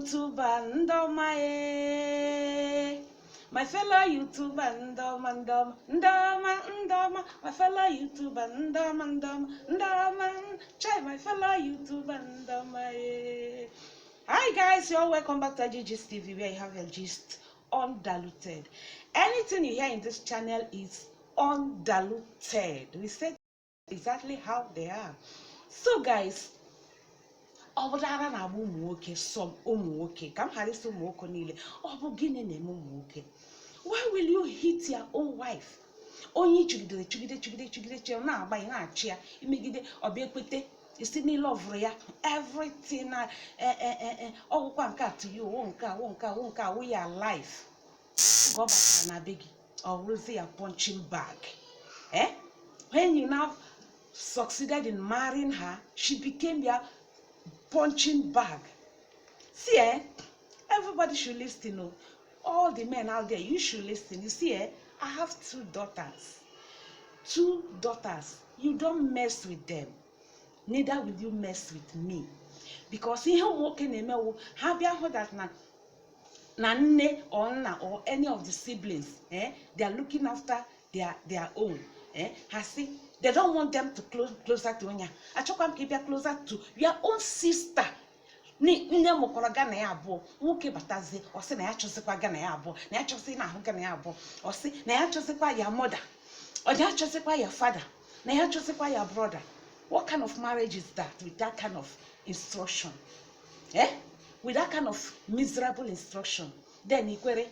YouTuber Ndomae. My fellow YouTuber Ndoma. My fellow YouTuber Ndoma. Try my fellow YouTuber Ndomae. Hi guys, you're welcome back to Gist TV, where you have your gist undiluted. Anything you hear in this channel is undiluted. We said exactly how they are. So guys, some why will you hit your own wife? Only chugide na agba na achia imegide obiekpete isi ni love ya everything ọgwụkwa nke to you wonka we are life go back na begi or will a punching bag. When you now succeeded in marrying her, she became your punching bag. See, everybody should listen. All the men out there, you should listen. You see, I have two daughters. You don't mess with them. Neither will you mess with me. Because he walking in have you heard that nne or nna or any of the siblings, they are looking after their own. They don't want them to closer to you. I try to keep you closer to your own sister. Nne mokoro ga na ya abo nwoke bataze o se na ya chosekwa ga na ya abo na ya chose na ahu ga na ya abo o se na ya chosekwa ya mother o ya chosekwa ya father na ya chosekwa ya brother. What kind of marriage is that with that kind of instruction? With that kind of miserable instruction? Then ikwere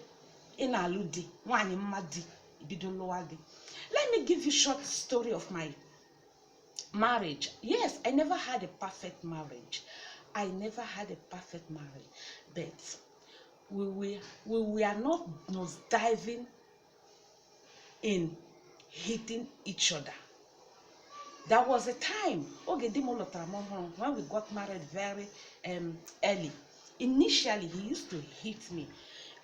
ina aludi nwanyi mmadi ibido lowa di. Let me give you a short story of my marriage. Yes, I never had a perfect marriage. But we were not nose diving in hitting each other. There was a time, when we got married very early. Initially, he used to hit me.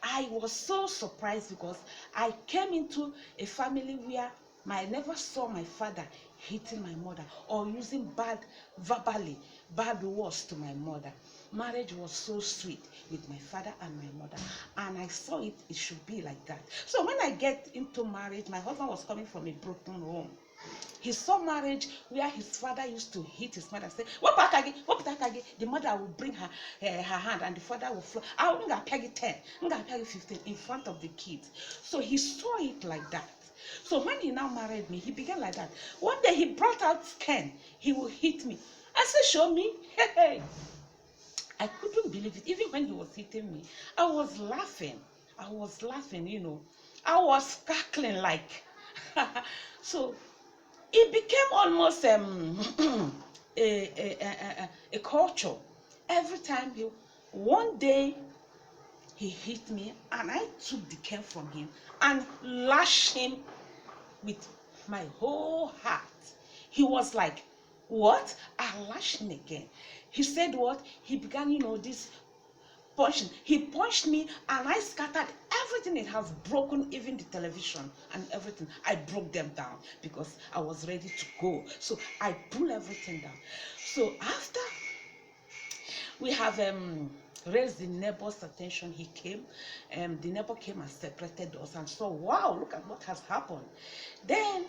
I was so surprised because I came into a family where I never saw my father hitting my mother or using bad words to my mother. Marriage was so sweet with my father and my mother, and I saw it should be like that. So when I get into marriage, my husband was coming from a broken home. He saw marriage where his father used to hit his mother, say, "What back again? The mother will bring her hand, and the father will flow. I'm gonna peg it 10, I'm gonna peg it 15 in front of the kids." So he saw it like that. So when he now married me, he began like that. One day he brought out Ken. He will hit me. I said, "Show me." Hey. I couldn't believe it. Even when he was hitting me, I was laughing, you know. I was cackling like. So it became almost a culture. Every time one day he hit me, and I took the cane from him and lashed him with my whole heart. He was like, "What?" I lashed him again. He said what? He began, this punching. He punched me, and I scattered everything. It has broken, even the television and everything. I broke them down because I was ready to go. So I pulled everything down. So after we have raised the neighbor's attention, he came. The neighbor came and separated us and saw, wow, look at what has happened. Then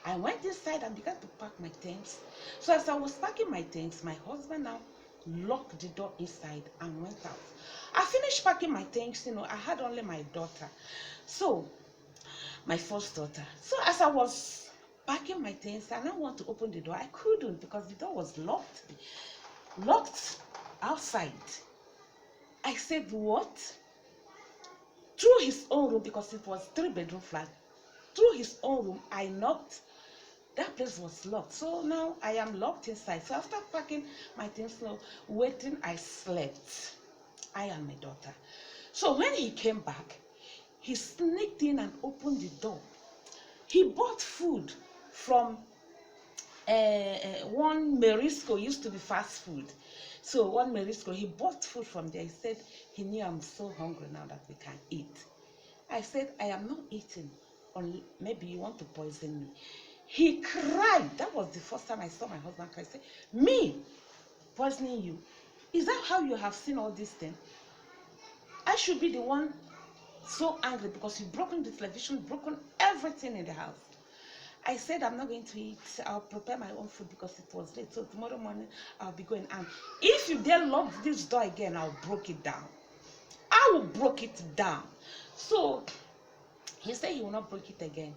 I went inside and began to pack my things. So as I was packing my things, my husband now locked the door inside and went out. I finished packing my things, I had only my daughter. So, my first daughter. So as I was packing my things and I want to open the door, I couldn't because the door was locked outside. I said, what? Through his own room, because it was 3-bedroom flat, through his own room, I knocked. That place was locked. So now I am locked inside. So after packing my things, waiting, I slept. I and my daughter. So when he came back, he sneaked in and opened the door. He bought food from one Merisco, used to be fast food. So one Merisco, he bought food from there. He said he knew I'm so hungry now that we can eat. I said, I am not eating. Maybe you want to poison me. He cried. That was the first time I saw my husband cry. He said, me poisoning you? Is that how you have seen all these things? I should be the one so angry because you've broken the television, broken everything in the house. I said I'm not going to eat. I'll prepare my own food because it was late. So tomorrow morning I'll be going. And if you dare lock this door again, I'll break it down. I will break it down. So he said he will not break it again.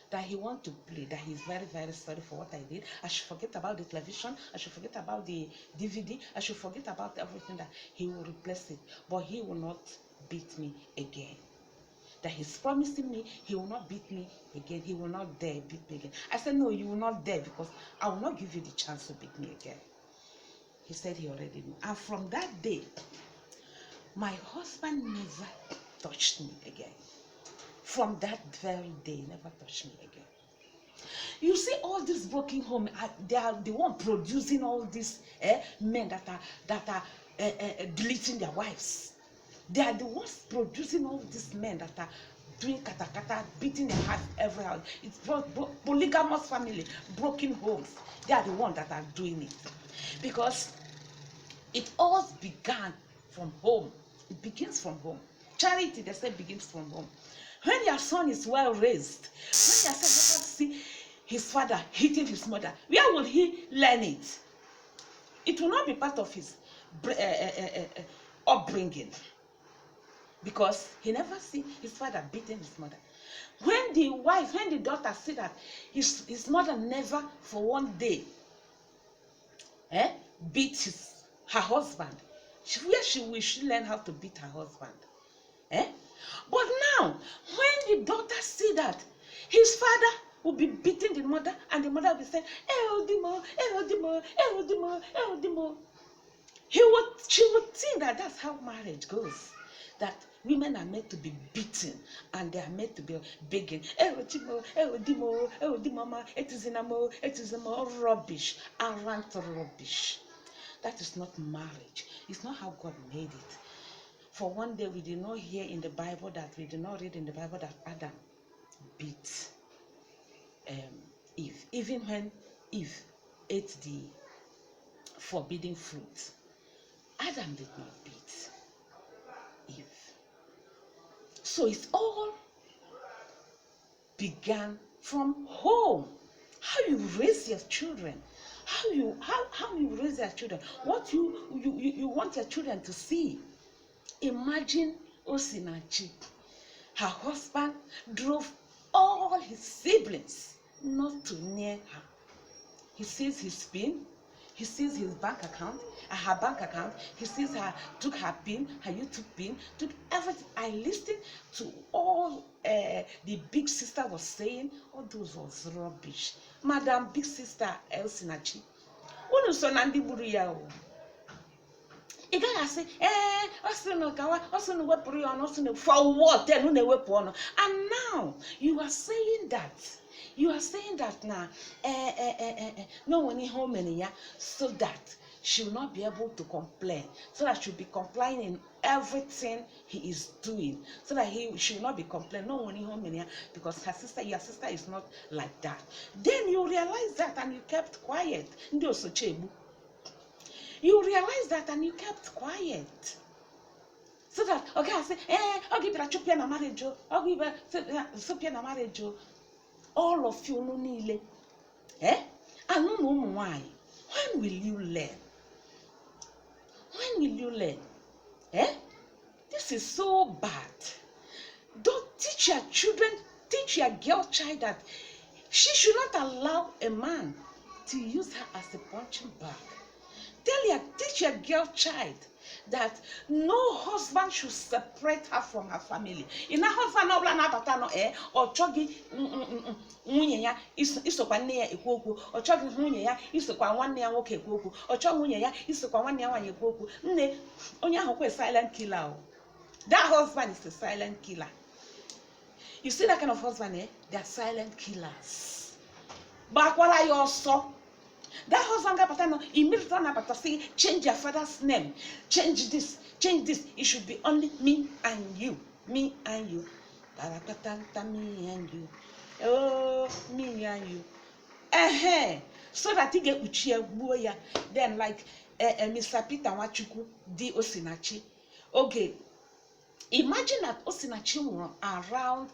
That he wants to play. That he's very, very sorry for what I did. I should forget about the television. I should forget about the DVD. I should forget about everything. That he will replace it. But he will not beat me again. That he's promising me he will not beat me again. He will not dare beat me again. I said, no, you will not dare because I will not give you the chance to beat me again. He said he already knew. And from that day, my husband never touched me again. From that very day, he never touched me again. You see, all this broken home, they are the one producing all these men that are deleting their wives. They are the ones producing all these men that are doing kata, beating their heart every house. It's polygamous family, broken homes. They are the ones that are doing it. Because it all began from home. It begins from home. Charity, they say, begins from home. When your son is well raised, when your son doesn't see his father hitting his mother, where will he learn it? It will not be part of his upbringing. Because he never see his father beating his mother. When the daughter see that his mother never for one day beat her husband, will she learn how to beat her husband? But now, when the daughter see that his father will be beating the mother, and the mother will be saying, Dimo, Dimo, Dimo, she would think that that's how marriage goes. That women are meant to be beaten and they are meant to be begging. It is rubbish, arrant rubbish. That is not marriage. It's not how God made it. For one day, we did not hear in the Bible that, we did not read in the Bible that Adam beat Eve. Even when Eve ate the forbidden fruit, Adam did not beat Eve. So it all began from home. How you raise your children, how you raise your children, what you want your children to see. Imagine Osinachi. Her husband drove all his siblings not to near her. He sees his PIN, he sees his bank account, her bank account, he sees her, took her PIN, her YouTube PIN, took everything. I listened to all the big sister was saying. All those was rubbish. Madam Big Sister Osinachi, unu so na ndi buru ya o. You gotta say, for what? And now you are saying that now, no one in home so that she will not be able to complain, so that she'll be complying in everything he is doing, so that she will not be complaining, no one in home because your sister is not like that. Then you realize that and you kept quiet. You realize that and you kept quiet. So that, okay, I say, I'll give you a chopia na marriage, I'll give you a chopia na marriage. All of you no need. I don't know why. When will you learn? When will you learn? This is so bad. Don't teach your children, teach your girl child that she should not allow a man to use her as a punching bag. Teach your girl child that no husband should separate her from her family. In a husband no bla na batano or chogi nwunye ya isokwa nne ya ekwu or chogi nwunye ya isokwa nwanne ya nwoke ekwu or chogi nwunye ya isokwa nwanne ya nwanyị ekwu nne onye ahụ kwa silent killer. That husband is a silent killer. You see that kind of husband, they are silent killers. But what are you also? That husband got immediately say, change your father's name, change this. It should be only me and you, me and you. Me and you. Oh, me and you. So that he get uchiya buoya. Then like Mr. Peter Nwachukwus di Osinachi. Okay, Imagine that Osinachi were around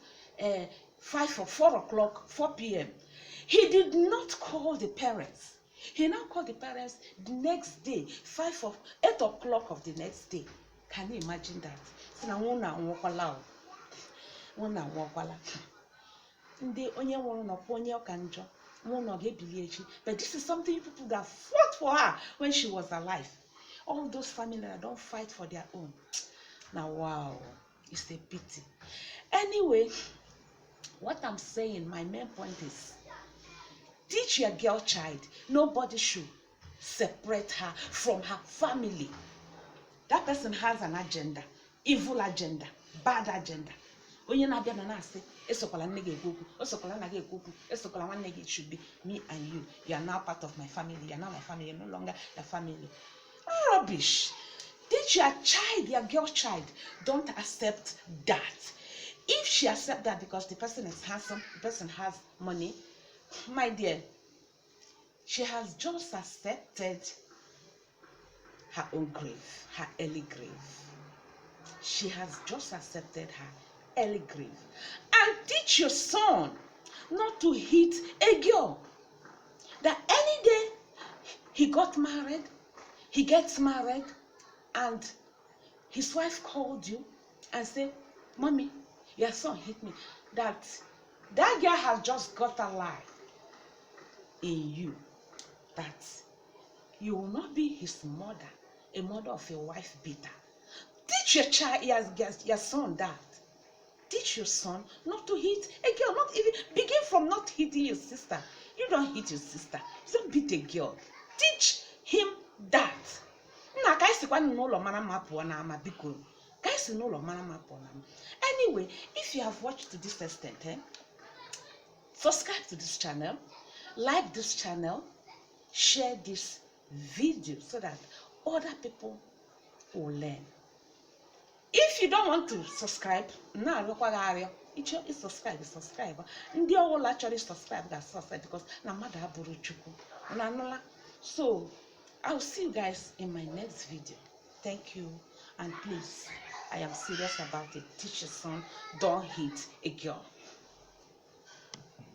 5 or 4 o'clock, 4 p.m. He did not call the parents. He now called the parents the next day, 5 or 8 o'clock of the next day. Can you imagine that? But this is something people that fought for her when she was alive. All those families that don't fight for their own. Now, wow, it's a pity. Anyway, what I'm saying, my main point is, teach your girl child, nobody should separate her from her family. That person has an agenda, evil agenda, bad agenda. Onye na-abịa na na-asị esokwala nne gị ekwu okwu, esokwala nna gị ekwu okwu, esokwala nwanne gị, should be me and you. You are now part of my family. You are now my family. You're no longer your family. Rubbish. Teach your child, your girl child, don't accept that. If she accepts that because the person is handsome, the person has money, my dear, she has just accepted her own grave, her early grave. She has just accepted her early grave. And teach your son not to hit a girl. That any day he got married, he gets married, and his wife called you and said, Mommy, your son hit me. That girl has just got a lie in you. That you will not be his mother, a mother of a wife beater. Teach your child, your son that. Teach your son not to hit a girl. Not even begin from not hitting your sister. You don't hit your sister. You don't beat a girl. Teach him that. Anyway, if you have watched to this extent, subscribe to this channel, like this channel, share this video so that other people will learn. If you don't want to subscribe, it's subscribe. And they all actually subscribe because so I'll see you guys in my next video. Thank you, and please, I am serious about it. Teach your son, don't hit a girl.